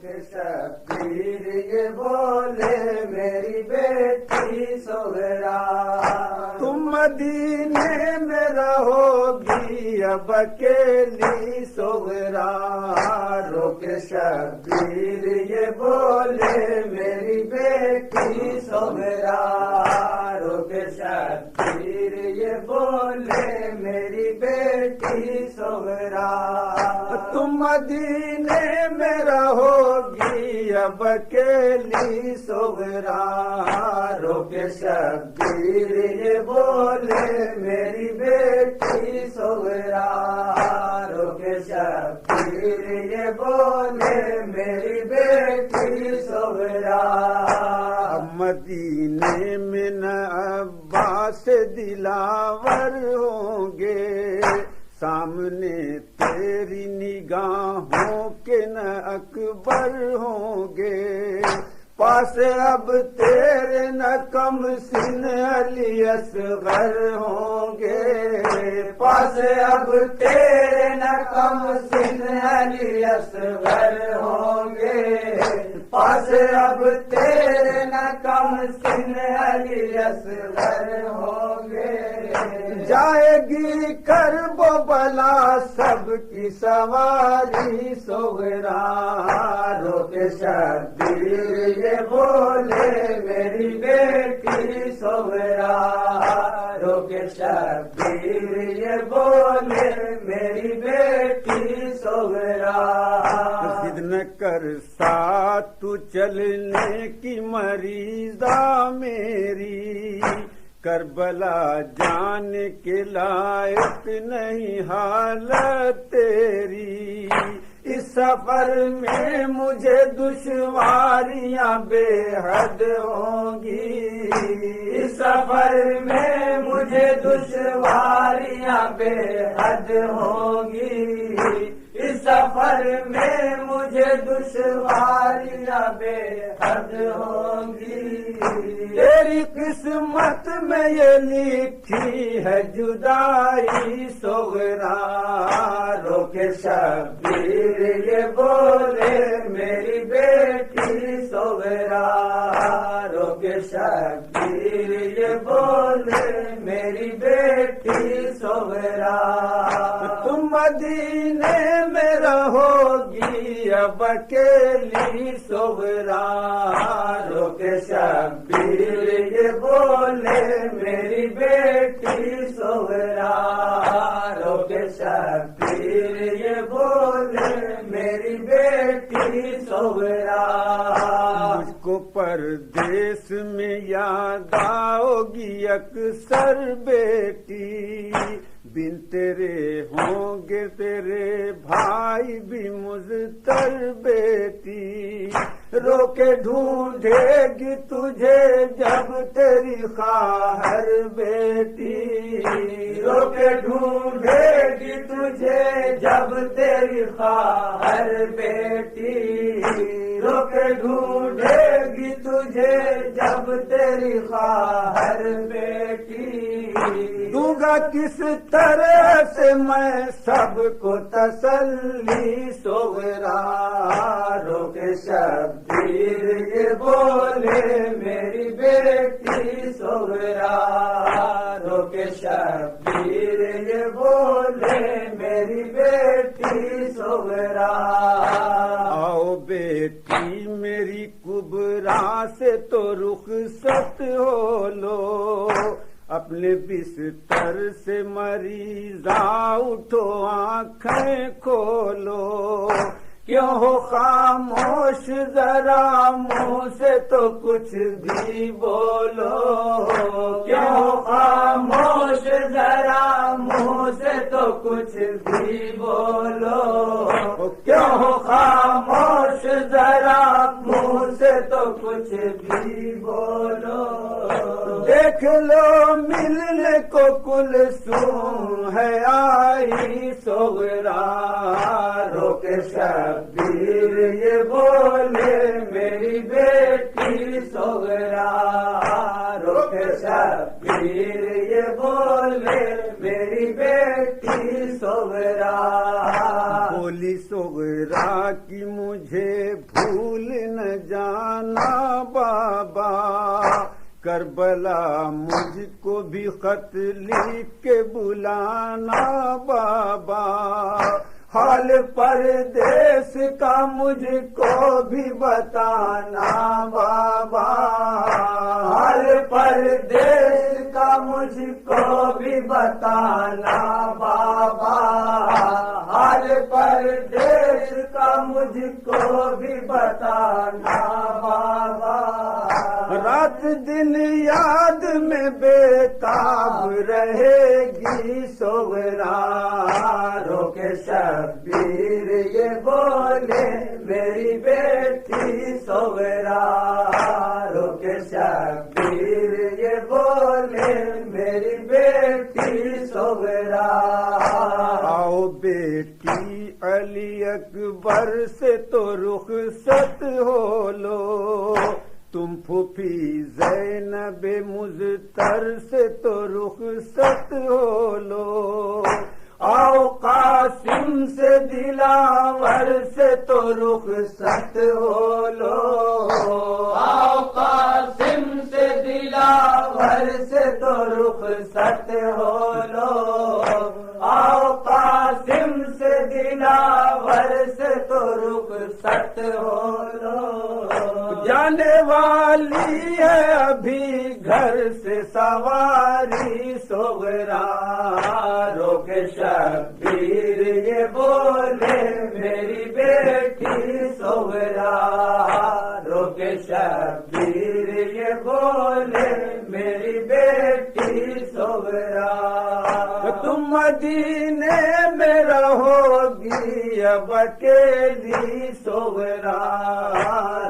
کے شبیر یہ بولے میری بیٹی صغرا، تم مدینے میں رہو گی اب اکیلی صغرا، رو کے شبیر یہ بولے میری بیٹی صغرا، رو کے شبیر یہ بولے میری بیٹی صغرا، تم مدینے میں رہو گی اب اکیلی صغرا، رو کے شبیر یہ بولے میری بیٹی صغرا، رو کے شبیر یہ بولے میری بیٹی صغرا، مدینے میں نہ عباس دلاور ہوں گے، سامنے تیری نگاہوں کے نہ اکبر ہوں گے، پاس اب تیرے نہ کم سن علی اصغر ہوں گے، پاس اب تیرے نہ کم سن علی اصغر ہوں گے، پاس اب تیرے نہ کم سن علی اصغر ہوں گے، جائے گی کرب و بلا سب کی سواری صغرا، رو کے شبیر یہ بولے میری بیٹی صغرا، رو کے شبیر یہ بولے میری بیٹی صغرا، ضد نہ کر ساتھ تو چلنے کی مریضہ میری، کربلا جان کے لائق نہیں حالت تیری، اس سفر میں مجھے دشواریاں بے حد ہوں گی، اس سفر میں مجھے دشواریاں بے حد ہوں گی، اس سفر میں مجھے دشواریاں بے حد ہوں گی، تیری قسمت میں یہ لکھی ہے جدائی صغرا، رو کے شبیر یہ بولے میری بیٹی صغرا، رو کے شبیر یہ بولے میری بیٹی صغرا، تم مدینے میں رہو گی اب اکیلی صغرا، رو کے شبیر یہ بولے میری بیٹی صغرا، رو کے شبیر یہ بولے میری بیٹی صغرا، مجھ کو پردیس میں یاد آؤ گی اکثر بیٹی، بن تیرے ہوں گے تیرے بھائی بھی مضطر بیٹی، رو کے ڈھونڈے گی تجھے جب تیری خواہر بیٹی، رو کے ڈھونڈے گی تجھے جب تیری خواہر بیٹی، رو کے ڈھونڈے گی تجھے جب تیری خواہر بیٹی، دوں گا کس طرح سے میں سب کو تسلی صغرا، رو کے شبیر یہ بولے میری بیٹی صغرا، رو کے شبیر یہ بولے میری بیٹی صغرا، آؤ بیٹی میری کبرا سے تو رخصت ہو لو، اپنے بستر سے مریضا اٹھو آنکھیں کھولو، کیوں ہو خاموش ذرا منہ سے تو کچھ بھی بولو، کیوں ہو خاموش ذرا منہ سے تو کچھ بھی بولو، کیوں ہو خاموش ذرا منہ سے تو کچھ بھی بولو، دیکھ لو ملنے کو کلثوم ہے آئی صغرا، رو کے شبیر یہ بولے میری بیٹی صغرا، رو کے شبیر یہ بولے میری بیٹی صغرا، بولی صغرا کی مجھے بھول نہ جانا بابا، کربلا مجھ کو بھی خط لکھ کے بلانا بابا، حال پردیس کا مجھ کو بھی بتانا بابا، حال پردیس کا مجھ کو بھی بتانا بابا، حال پردیس کا مجھ کو بھی بتانا بابا، رات دن یاد میں بےتاب رہے گی صغرا، رو کے شبیر یہ بولے میری بیٹی صغرا، رو کے شبیر یہ بولے میری بیٹی صغرا، آؤ بیٹی علی اکبر سے تو رخصت ہو لو، تم پھوپھی زینب مزتر سے تو رخصت ہو لو، آؤ قاسم سے دلاور سے تو رخصت ہو لو، آؤ قاسم سے دلاور سے تو رخصت ہو لو، آؤ قاسم سے دلاور سے تو رخصت ہو لو، جانے والی ہے ابھی گھر سے سواری صغرا، رو کے شبیر یہ بولے میری بیٹی صغرا، رو کے شبیر یہ بولے میری بیٹی صغرا، تم مدینے میں رہو گی اب اکیلی صغرا،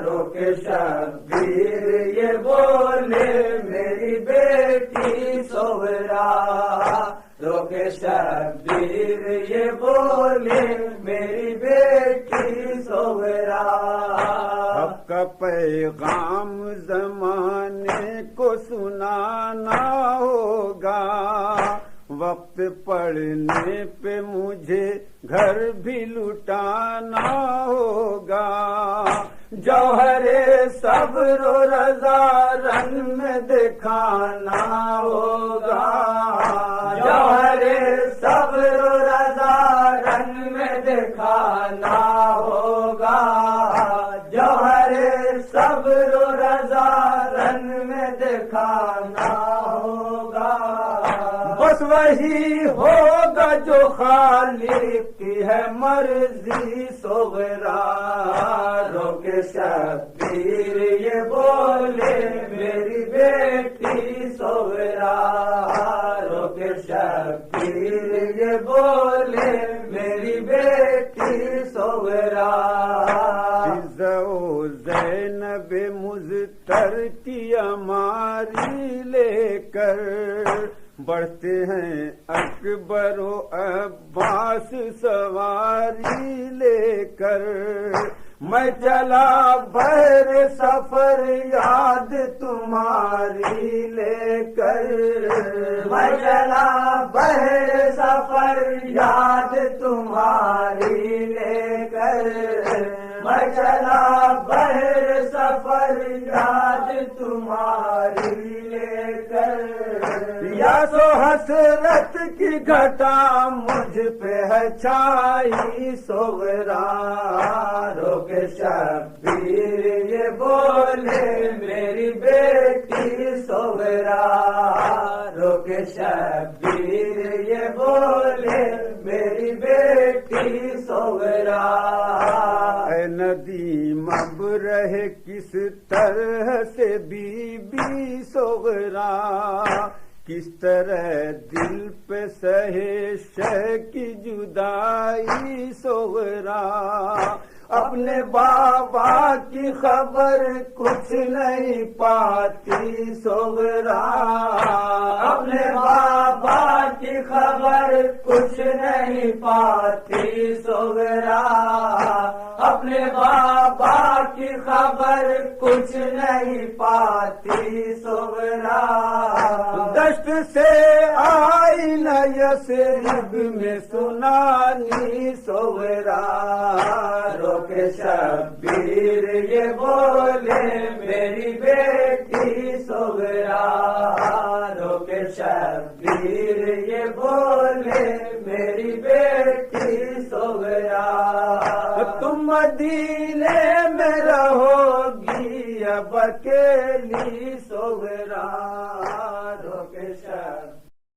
رو کے شبیر یہ بولے میری بیٹی صغرا، رو کے شبیر یہ بولے میری بیٹی صغرا، حق کا پیغام زمانے کو سنانا ہوگا، وقت پڑنے پہ مجھے گھر بھی لٹانا ہوگا، جوہر صبر و رضا رنگ میں دکھانا ہوگا، جوہر صبر و رضا رنگ میں دکھانا ہوگا، جوہر صبر و رضا رنگ میں دکھانا ہوگا، بس وہی ہوگا جو خالق کی ہے مرضی صغرا، رو کے شبیر یہ بولے میری بیٹی صغرا، رو کے شبیر یہ بولے میری بیٹی صغرا، و زینب مزتر کی ہماری لے کر بڑھتے ہیں اکبر و عباس سواری لے کر، میں چلا بہر سفر یاد تمہاری لے کر، میں چلا بہر سفر یاد تمہاری لے کر، میں چلا بہر سفر یاد تمہاری لے کر، یا سو حسرت کی گھٹا مجھ پہ ہے چھائی صغرا، رو کے شبیر یہ بولے میری بیٹی صغرا، رو کے شبیر یہ بولے میری بیٹی صغرا، اے ندیم اب رہے کس طرح سے بی بی صغرا، کس طرح دل پہ سہے شے کی جدائی صغرا، اپنے بابا کی خبر کچھ نہیں پاتی صغرا، اپنے بابا کی خبر کچھ نہیں پاتی صغرا، اپنے بابا کی خبر کچھ نہیں پاتی صغرا۔ دشت سے آئی نہ یثرب میں سنانی صغرا، روکے شبیر یہ بولے میری بیٹی صغرا، روکے شبیر یہ بولے میری بیٹی صغرا۔ تم مدینے میں رہو گی اب اکیلی صغرا،